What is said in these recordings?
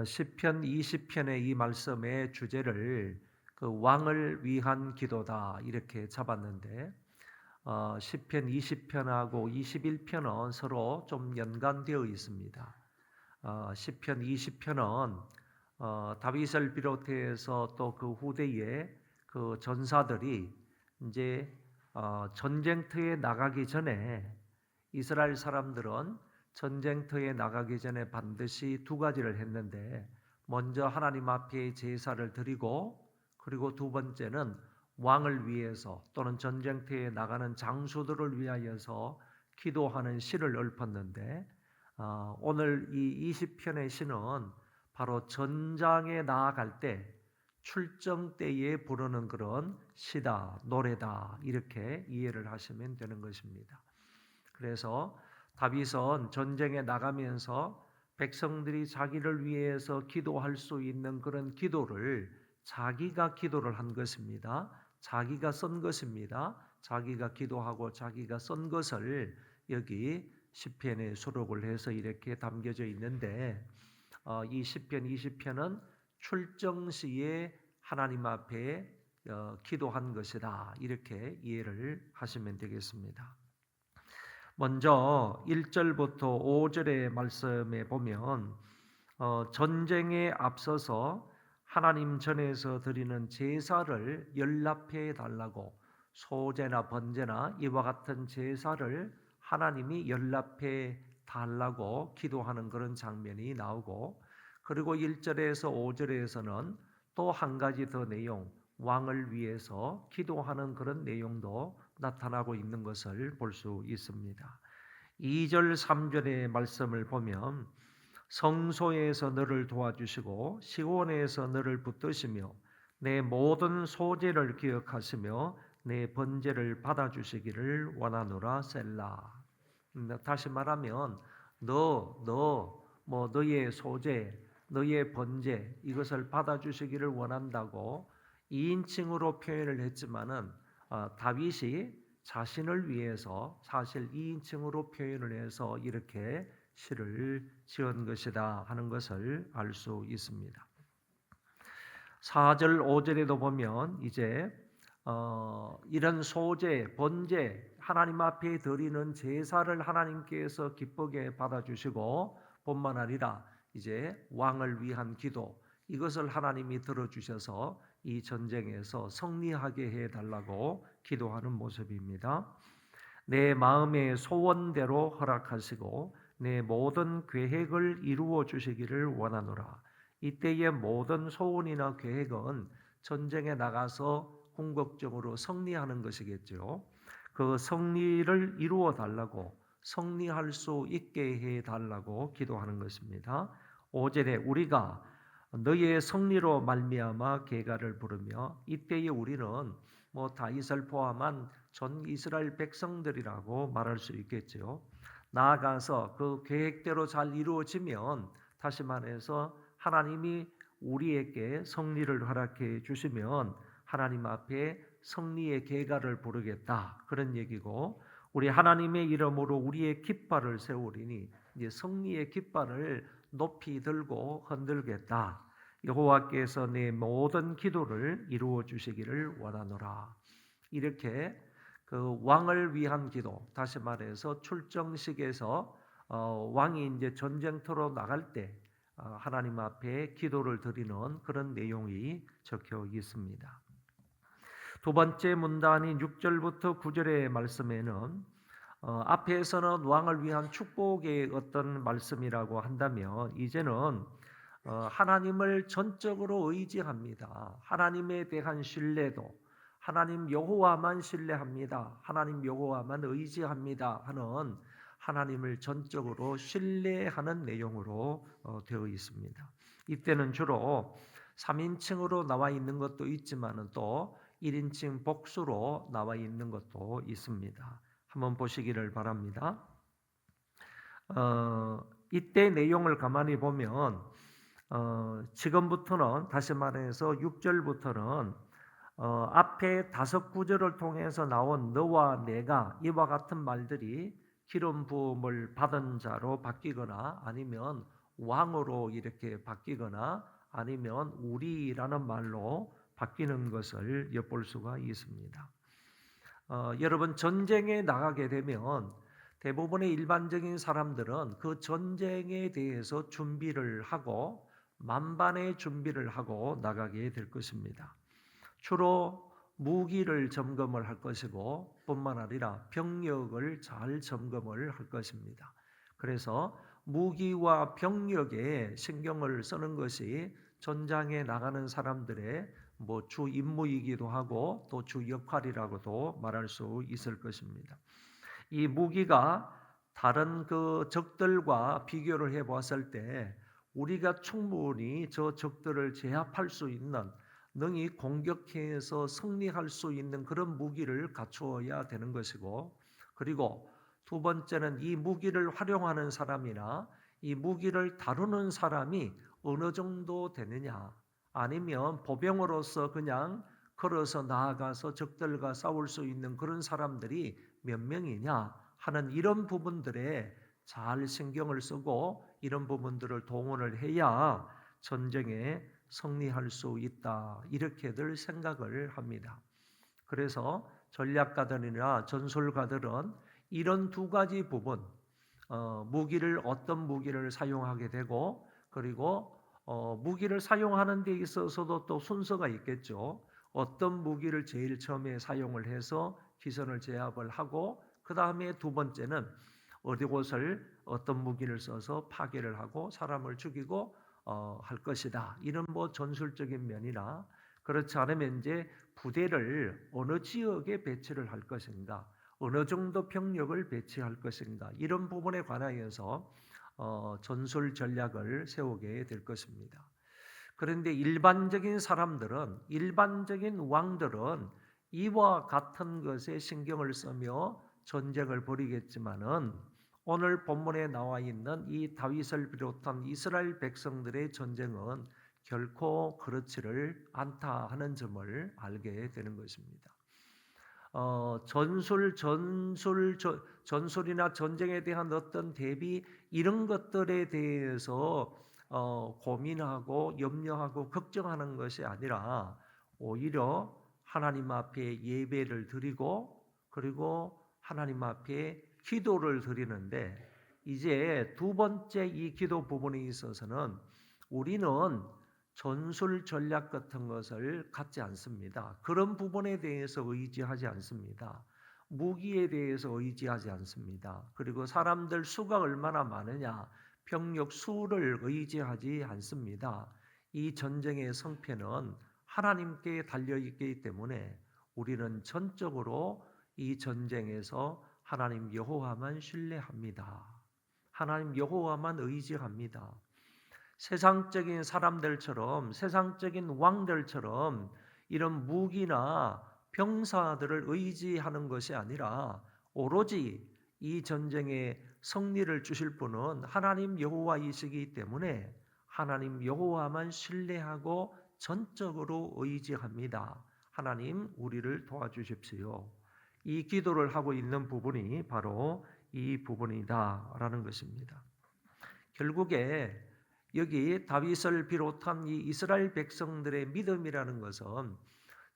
시편 20편의 이 말씀의 주제를 그 왕을 위한 기도다 이렇게 잡았는데 시편 20편하고 21편은 서로 좀 연관되어 있습니다. 시편 20편은 다윗을 비롯해서 또 그 후대의 그 전사들이 이제 전쟁터에 나가기 전에 이스라엘 사람들은 전쟁터에 나가기 전에 반드시 두 가지를 했는데, 먼저 하나님 앞에 제사를 드리고, 그리고 두 번째는 왕을 위해서 또는 전쟁터에 나가는 장수들을 위하여서 기도하는 시를 읊었는데, 오늘 이 20편의 시는 바로 전장에 나아갈 때 출정 때에 부르는 그런 시다, 노래다 이렇게 이해를 하시면 되는 것입니다. 그래서 다윗은 전쟁에 나가면서 백성들이 자기를 위해서 기도할 수 있는 그런 기도를 자기가 기도를 한 것입니다. 자기가 쓴 것입니다. 자기가 기도하고 자기가 쓴 것을 여기 시편에 수록을 해서 이렇게 담겨져 있는데, 이 시편 20편은 출정 시에 하나님 앞에 기도한 것이다 이렇게 이해를 하시면 되겠습니다. 먼저 1절부터 5절의 말씀에 보면 전쟁에 앞서서 하나님 전에서 드리는 제사를 연락해 달라고, 소제나 번제나 이와 같은 제사를 하나님이 연락해 달라고 기도하는 그런 장면이 나오고, 그리고 1절에서 5절에서는 또 한 가지 더 내용, 왕을 위해서 기도하는 그런 내용도 나타나고 있는 것을 볼 수 있습니다. 2절 3절의 말씀을 보면 성소에서 너를 도와주시고 시온에서 너를 붙드시며 내 모든 소재를 기억하시며 내 번제를 받아주시기를 원하노라 셀라. 다시 말하면 너의 소재, 너의 번제 이것을 받아주시기를 원한다고 2인칭으로 표현을 했지만은 다윗이 자신을 위해서 사실 2인칭으로 표현을 해서 이렇게 시를 지은 것이다 하는 것을 알 수 있습니다. 4절 5절에도 보면 이제 이런 소제, 번제, 하나님 앞에 드리는 제사를 하나님께서 기쁘게 받아주시고 뿐만 아니라 이제 왕을 위한 기도, 이것을 하나님이 들어주셔서 이 전쟁에서 승리하게 해달라고 기도하는 모습입니다. 내 마음의 소원대로 허락하시고 내 모든 계획을 이루어 주시기를 원하노라. 이때의 모든 소원이나 계획은 전쟁에 나가서 궁극적으로 승리하는 것이겠죠. 그 승리를 이루어 달라고, 승리할 수 있게 해 달라고 기도하는 것입니다. 5절에 우리가 너의 승리로 말미암아 계가를 부르며, 이때의 우리는 다윗을 포함한 전 이스라엘 백성들이라고 말할 수 있겠죠. 나아가서 그 계획대로 잘 이루어지면, 다시 말해서 하나님이 우리에게 승리를 허락해 주시면 하나님 앞에 승리의 계가를 부르겠다 그런 얘기고, 우리 하나님의 이름으로 우리의 깃발을 세우리니 이제 승리의 깃발을 높이 들고 흔들겠다. 여호와께서 내 모든 기도를 이루어 주시기를 원하노라. 이렇게 그 왕을 위한 기도, 다시 말해서 출정식에서 왕이 이제 전쟁터로 나갈 때 하나님 앞에 기도를 드리는 그런 내용이 적혀 있습니다. 두 번째 문단인 6절부터 9절의 말씀에는 앞에서는 왕을 위한 축복의 어떤 말씀이라고 한다면, 이제는 하나님을 전적으로 의지합니다. 하나님에 대한 신뢰도, 하나님 여호와만 신뢰합니다. 하나님 여호와만 의지합니다 하는, 하나님을 전적으로 신뢰하는 내용으로 되어 있습니다. 이때는 주로 3인칭으로 나와 있는 것도 있지만 또 1인칭 복수로 나와 있는 것도 있습니다. 한번 보시기를 바랍니다. 이때 내용을 가만히 보면 지금부터는, 다시 말해서 6절부터는 앞에 5구절을 통해서 나온 너와 내가 이와 같은 말들이 기름 부음을 받은 자로 바뀌거나 아니면 왕으로 이렇게 바뀌거나 아니면 우리라는 말로 바뀌는 것을 엿볼 수가 있습니다. 여러분, 전쟁에 나가게 되면 대부분의 일반적인 사람들은 그 전쟁에 대해서 준비를 하고 만반의 준비를 하고 나가게 될 것입니다. 주로 무기를 점검을 할 것이고 뿐만 아니라 병력을 잘 점검을 할 것입니다. 그래서 무기와 병력에 신경을 쓰는 것이 전장에 나가는 사람들의 주 임무이기도 하고 또 주 역할이라고도 말할 수 있을 것입니다. 이 무기가 다른 그 적들과 비교를 해 보았을 때 우리가 충분히 저 적들을 제압할 수 있는, 능히 공격해서 승리할 수 있는 그런 무기를 갖추어야 되는 것이고, 그리고 두 번째는 이 무기를 활용하는 사람이나 이 무기를 다루는 사람이 어느 정도 되느냐, 아니면 보병으로서 그냥 걸어서 나아가서 적들과 싸울 수 있는 그런 사람들이 몇 명이냐 하는 이런 부분들에 잘 신경을 쓰고 이런 부분들을 동원을 해야 전쟁에 승리할 수 있다, 이렇게들 생각을 합니다. 그래서 전략가들이나 전술가들은 이런 두 가지 부분, 어떤 무기를 사용하게 되고, 그리고 무기를 사용하는 데 있어서도 또 순서가 있겠죠. 어떤 무기를 제일 처음에 사용을 해서 기선을 제압을 하고, 그 다음에 두 번째는 어떤 무기를 써서 파괴를 하고 사람을 죽이고 할 것이다. 이런 전술적인 면이나, 그렇지 않으면 이제 부대를 어느 지역에 배치를 할 것인가, 어느 정도 병력을 배치할 것인가, 이런 부분에 관하여서 전술 전략을 세우게 될 것입니다. 그런데 일반적인 왕들은 이와 같은 것에 신경을 쓰며 전쟁을 벌이겠지만은 오늘 본문에 나와 있는 이 다윗을 비롯한 이스라엘 백성들의 전쟁은 결코 그렇지를 않다 하는 점을 알게 되는 것입니다. 전술이나 전쟁에 대한 어떤 대비, 이런 것들에 대해서 고민하고 염려하고 걱정하는 것이 아니라 오히려 하나님 앞에 예배를 드리고, 그리고 하나님 앞에 기도를 드리는데, 이제 두 번째 이 기도 부분에 있어서는 우리는 전술 전략 같은 것을 갖지 않습니다. 그런 부분에 대해서 의지하지 않습니다. 무기에 대해서 의지하지 않습니다. 그리고 사람들 수가 얼마나 많으냐, 병력 수를 의지하지 않습니다. 이 전쟁의 성패는 하나님께 달려있기 때문에 우리는 전적으로 이 전쟁에서 하나님 여호와만 신뢰합니다. 하나님 여호와만 의지합니다. 세상적인 사람들처럼, 세상적인 왕들처럼 이런 무기나 병사들을 의지하는 것이 아니라 오로지 이 전쟁에 승리를 주실 분은 하나님 여호와이시기 때문에 하나님 여호와만 신뢰하고 전적으로 의지합니다. 하나님, 우리를 도와주십시오. 이 기도를 하고 있는 부분이 바로 이 부분이다라는 것입니다. 결국에 여기 다윗을 비롯한 이 이스라엘 백성들의 믿음이라는 것은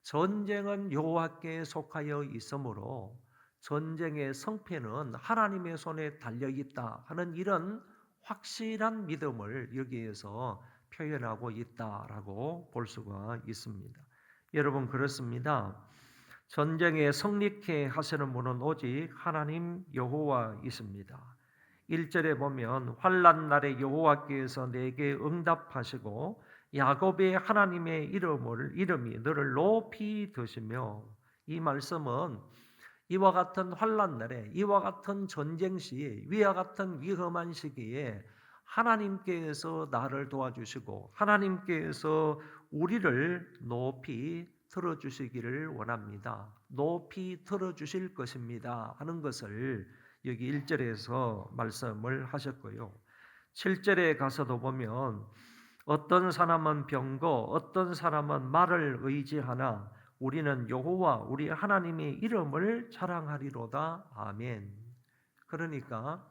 전쟁은 여호와께 속하여 있으므로 전쟁의 성패는 하나님의 손에 달려 있다 하는 이런 확실한 믿음을 여기에서 표현하고 있다라고 볼 수가 있습니다. 여러분, 그렇습니다. 전쟁에 승리케 하시는 분은 오직 하나님 여호와이십니다. 1절에 보면 환난 날에 여호와께서 내게 응답하시고 야곱의 하나님의 이름이 너를 높이 드시며, 이 말씀은 이와 같은 환난 날에, 이와 같은 전쟁 시에, 위와 같은 위험한 시기에 하나님께서 나를 도와주시고 하나님께서 우리를 높이 들어주시기를 원합니다. 높이 들어주실 것입니다 하는 것을 여기 1절에서 말씀을 하셨고요. 7절에 가서도 보면 어떤 사람은 병거, 어떤 사람은 말을 의지하나 우리는 여호와 우리 하나님의 이름을 자랑하리로다. 아멘. 그러니까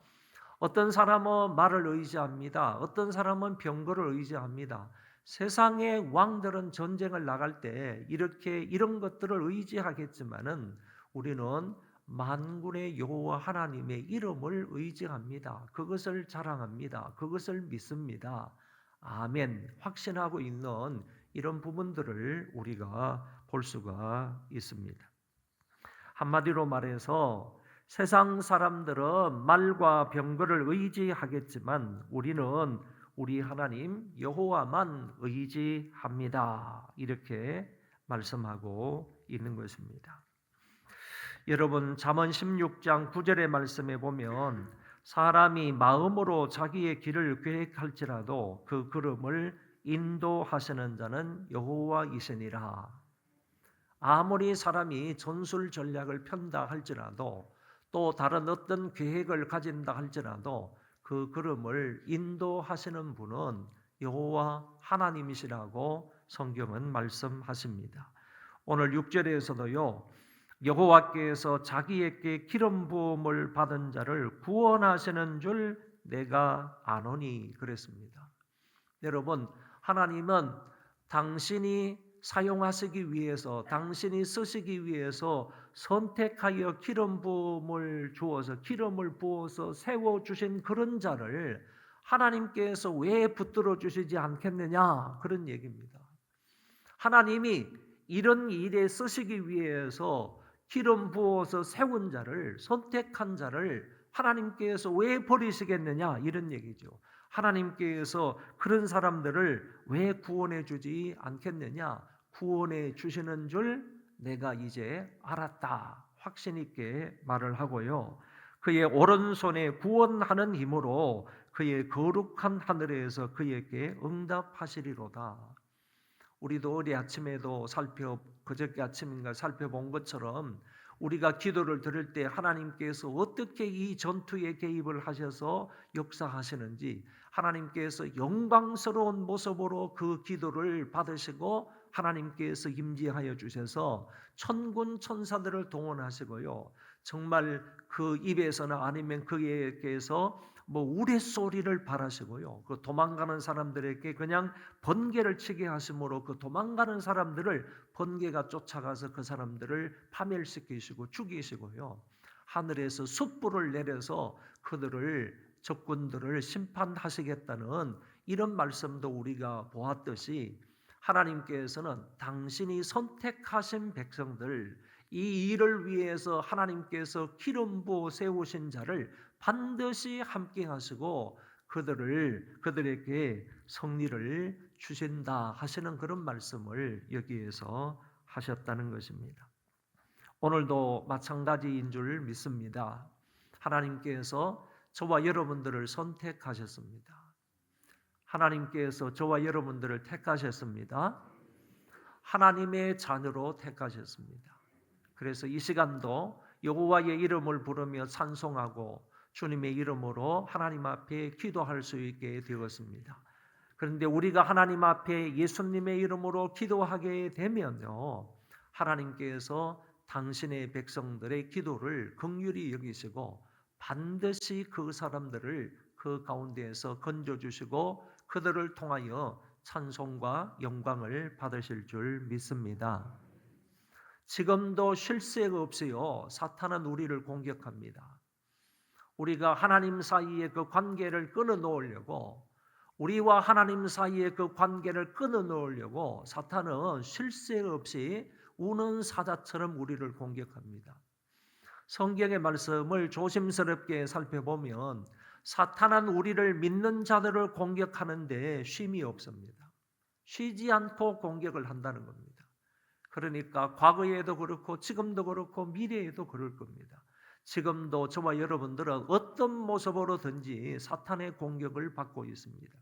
어떤 사람은 말을 의지합니다. 어떤 사람은 병거를 의지합니다. 세상의 왕들은 전쟁을 나갈 때 이렇게 이런 것들을 의지하겠지만은 우리는 만군의 여호와 하나님의 이름을 의지합니다. 그것을 자랑합니다. 그것을 믿습니다. 아멘. 확신하고 있는 이런 부분들을 우리가 볼 수가 있습니다. 한마디로 말해서 세상 사람들은 말과 병거를 의지하겠지만 우리는 우리 하나님 여호와만 의지합니다. 이렇게 말씀하고 있는 것입니다. 여러분 잠언 16장 9절의 말씀에 보면 사람이 마음으로 자기의 길을 계획할지라도 그 걸음을 인도하시는 자는 여호와이시니라. 아무리 사람이 전술 전략을 편다 할지라도 또 다른 어떤 계획을 가진다 할지라도 그 걸음을 인도하시는 분은 여호와 하나님이시라고 성경은 말씀하십니다. 오늘 6절에서도요. 여호와께서 자기에게 기름 부음을 받은 자를 구원하시는 줄 내가 아노니 그랬습니다. 여러분, 하나님은 당신이 사용하시기 위해서, 당신이 쓰시기 위해서 선택하여 기름 부음을 주어서 기름을 부어서 세워 주신 그런 자를 하나님께서 왜 붙들어 주시지 않겠느냐 그런 얘기입니다. 하나님이 이런 일에 쓰시기 위해서 기름 부어서 세운 자를, 선택한 자를 하나님께서 왜 버리시겠느냐 이런 얘기죠. 하나님께서 그런 사람들을 왜 구원해 주지 않겠느냐? 구원해 주시는 줄 내가 이제 알았다. 확신 있게 말을 하고요. 그의 오른손에 구원하는 힘으로 그의 거룩한 하늘에서 그에게 응답하시리로다. 우리도 어제 아침에도 그저께 아침인가 살펴본 것처럼 우리가 기도를 드릴 때 하나님께서 어떻게 이 전투에 개입을 하셔서 역사하시는지 하나님께서 영광스러운 모습으로 그 기도를 받으시고 하나님께서 임재하여 주셔서 천군 천사들을 동원하시고요. 정말 그 입에서나 아니면 그에게서 우레소리를 바라시고요. 그 도망가는 사람들에게 그냥 번개를 치게 하심으로 그 도망가는 사람들을 번개가 쫓아가서 그 사람들을 파멸시키시고 죽이시고요. 하늘에서 숯불을 내려서 그들을 적군들을 심판하시겠다는 이런 말씀도 우리가 보았듯이 하나님께서는 당신이 선택하신 백성들 이 일을 위해서 하나님께서 기름 부어 세우신 자를 반드시 함께 하시고 그들에게 승리를 주신다 하시는 그런 말씀을 여기에서 하셨다는 것입니다. 오늘도 마찬가지인 줄 믿습니다. 하나님께서 저와 여러분들을 선택하셨습니다. 하나님께서 저와 여러분들을 택하셨습니다. 하나님의 자녀로 택하셨습니다. 그래서 이 시간도 여호와의 이름을 부르며 찬송하고 주님의 이름으로 하나님 앞에 기도할 수 있게 되었습니다. 그런데 우리가 하나님 앞에 예수님의 이름으로 기도하게 되면요, 하나님께서 당신의 백성들의 기도를 긍휼히 여기시고 반드시 그 사람들을 그 가운데에서 건져주시고 그들을 통하여 찬송과 영광을 받으실 줄 믿습니다. 지금도 쉴 새 없이요, 사탄은 우리를 공격합니다. 우리가 하나님 사이의 그 관계를 끊어 놓으려고, 우리와 하나님 사이의 그 관계를 끊어 놓으려고 사탄은 쉴 새 없이 우는 사자처럼 우리를 공격합니다. 성경의 말씀을 조심스럽게 살펴보면 사탄은 우리를 믿는 자들을 공격하는데 쉼이 없습니다. 쉬지 않고 공격을 한다는 겁니다. 그러니까 과거에도 그렇고 지금도 그렇고 미래에도 그럴 겁니다. 지금도 저와 여러분들은 어떤 모습으로든지 사탄의 공격을 받고 있습니다.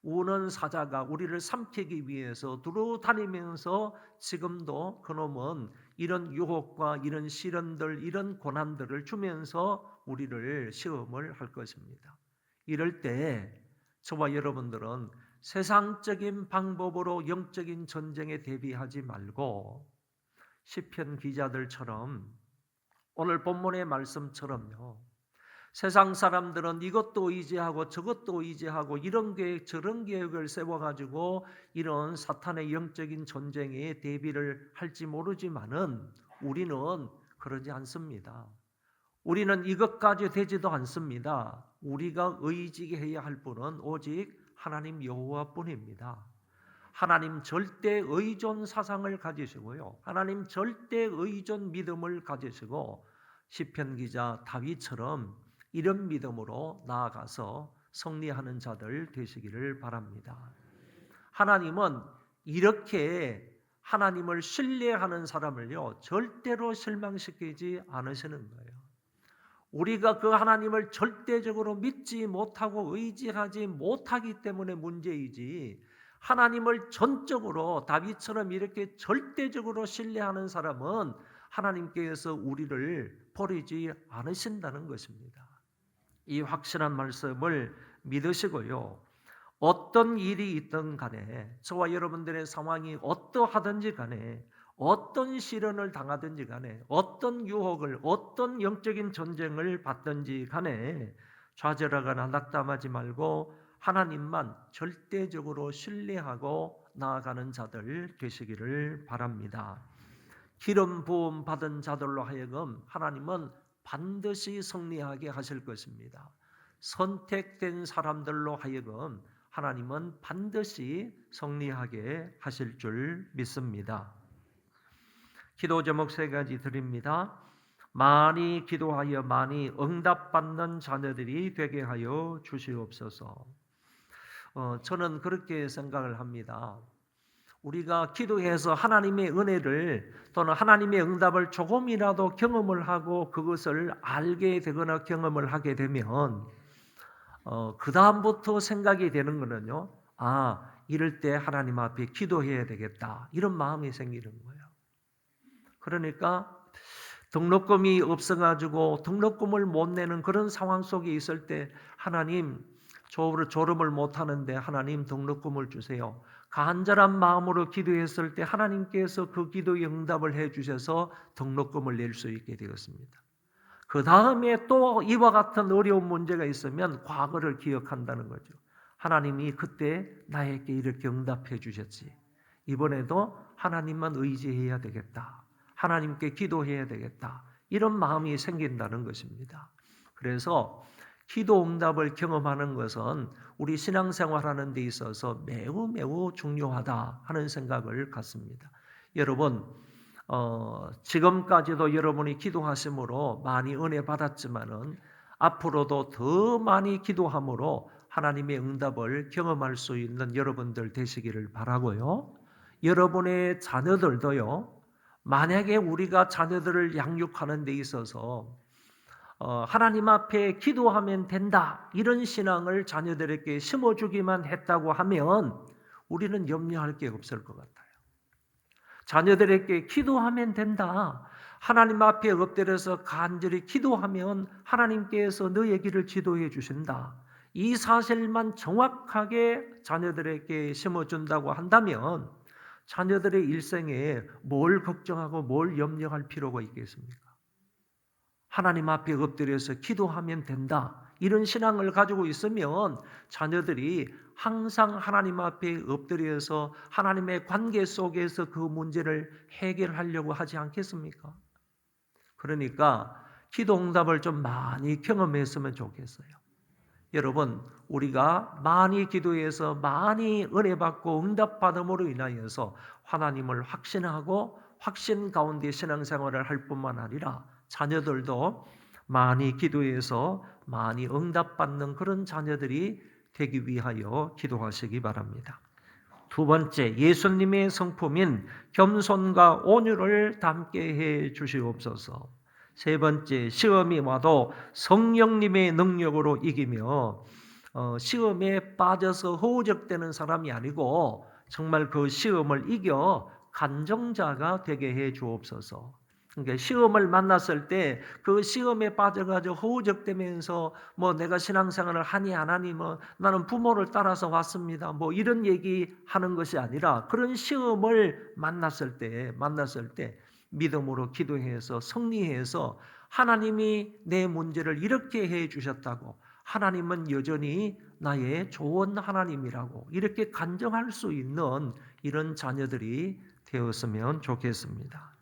우는 사자가 우리를 삼키기 위해서 두루 다니면서 지금도 그놈은 이런 유혹과 이런 시련들, 이런 고난들을 주면서 우리를 시험을 할 것입니다. 이럴 때 저와 여러분들은 세상적인 방법으로 영적인 전쟁에 대비하지 말고 시편 기자들처럼 오늘 본문의 말씀처럼요, 세상 사람들은 이것도 의지하고 저것도 의지하고 이런 계획 저런 계획을 세워가지고 이런 사탄의 영적인 전쟁에 대비를 할지 모르지만은 우리는 그러지 않습니다. 우리는 이것까지 되지도 않습니다. 우리가 의지해야 할 분은 오직 하나님 여호와뿐입니다. 하나님 절대 의존 사상을 가지시고요. 하나님 절대 의존 믿음을 가지시고 시편 기자 다윗처럼 이런 믿음으로 나아가서 승리하는 자들 되시기를 바랍니다. 하나님은 이렇게 하나님을 신뢰하는 사람을요 절대로 실망시키지 않으시는 거예요. 우리가 그 하나님을 절대적으로 믿지 못하고 의지하지 못하기 때문에 문제이지, 하나님을 전적으로 다윗처럼 이렇게 절대적으로 신뢰하는 사람은 하나님께서 우리를 버리지 않으신다는 것입니다. 이 확실한 말씀을 믿으시고요. 어떤 일이 있든 간에, 저와 여러분들의 상황이 어떠하든지 간에, 어떤 시련을 당하든지 간에, 어떤 유혹을, 어떤 영적인 전쟁을 받든지 간에 좌절하거나 낙담하지 말고 하나님만 절대적으로 신뢰하고 나아가는 자들 되시기를 바랍니다. 기름 부음 받은 자들로 하여금 하나님은 반드시 승리하게 하실 것입니다. 선택된 사람들로 하여금 하나님은 반드시 승리하게 하실 줄 믿습니다. 기도 제목 3가지 드립니다. 많이 기도하여 많이 응답받는 자녀들이 되게 하여 주시옵소서. 저는 그렇게 생각을 합니다. 우리가 기도해서 하나님의 은혜를 또는 하나님의 응답을 조금이라도 경험을 하고 그것을 알게 되거나 경험을 하게 되면 그 다음부터 생각이 되는 거는요. 이럴 때 하나님 앞에 기도해야 되겠다. 이런 마음이 생기는 거예요. 그러니까 등록금이 없어가지고 등록금을 못 내는 그런 상황 속에 있을 때 하나님 졸음을 못하는데 하나님 등록금을 주세요. 간절한 마음으로 기도했을 때 하나님께서 그 기도의 응답을 해주셔서 등록금을 낼 수 있게 되었습니다. 그 다음에 또 이와 같은 어려운 문제가 있으면 과거를 기억한다는 거죠. 하나님이 그때 나에게 이렇게 응답해 주셨지. 이번에도 하나님만 의지해야 되겠다. 하나님께 기도해야 되겠다. 이런 마음이 생긴다는 것입니다. 그래서 기도 응답을 경험하는 것은 우리 신앙생활하는 데 있어서 매우 매우 중요하다 하는 생각을 갖습니다. 여러분, 지금까지도 여러분이 기도하심으로 많이 은혜 받았지만은 앞으로도 더 많이 기도함으로 하나님의 응답을 경험할 수 있는 여러분들 되시기를 바라고요. 여러분의 자녀들도요. 만약에 우리가 자녀들을 양육하는 데 있어서 하나님 앞에 기도하면 된다 이런 신앙을 자녀들에게 심어주기만 했다고 하면 우리는 염려할 게 없을 것 같아요. 자녀들에게 기도하면 된다. 하나님 앞에 엎드려서 간절히 기도하면 하나님께서 너의 길을 지도해 주신다. 이 사실만 정확하게 자녀들에게 심어준다고 한다면 자녀들의 일생에 뭘 걱정하고 뭘 염려할 필요가 있겠습니까? 하나님 앞에 엎드려서 기도하면 된다. 이런 신앙을 가지고 있으면 자녀들이 항상 하나님 앞에 엎드려서 하나님의 관계 속에서 그 문제를 해결하려고 하지 않겠습니까? 그러니까 기도 응답을 좀 많이 경험했으면 좋겠어요. 여러분, 우리가 많이 기도해서 많이 은혜 받고 응답 받음으로 인하여서 하나님을 확신하고 확신 가운데 신앙생활을 할 뿐만 아니라 자녀들도 많이 기도해서 많이 응답 받는 그런 자녀들이 되기 위하여 기도하시기 바랍니다. 두 번째, 예수님의 성품인 겸손과 온유를 담게 해 주시옵소서. 세 번째, 시험이 와도 성령님의 능력으로 이기며 시험에 빠져서 허우적대는 사람이 아니고 정말 그 시험을 이겨 간정자가 되게 해 주옵소서. 그러니까 시험을 만났을 때 그 시험에 빠져가지고 허우적대면서 내가 신앙생활을 하니 안 하니 나는 부모를 따라서 왔습니다. 이런 얘기하는 것이 아니라 그런 시험을 만났을 때 믿음으로 기도해서 승리해서 하나님이 내 문제를 이렇게 해 주셨다고, 하나님은 여전히 나의 좋은 하나님이라고 이렇게 간증할 수 있는 이런 자녀들이 되었으면 좋겠습니다.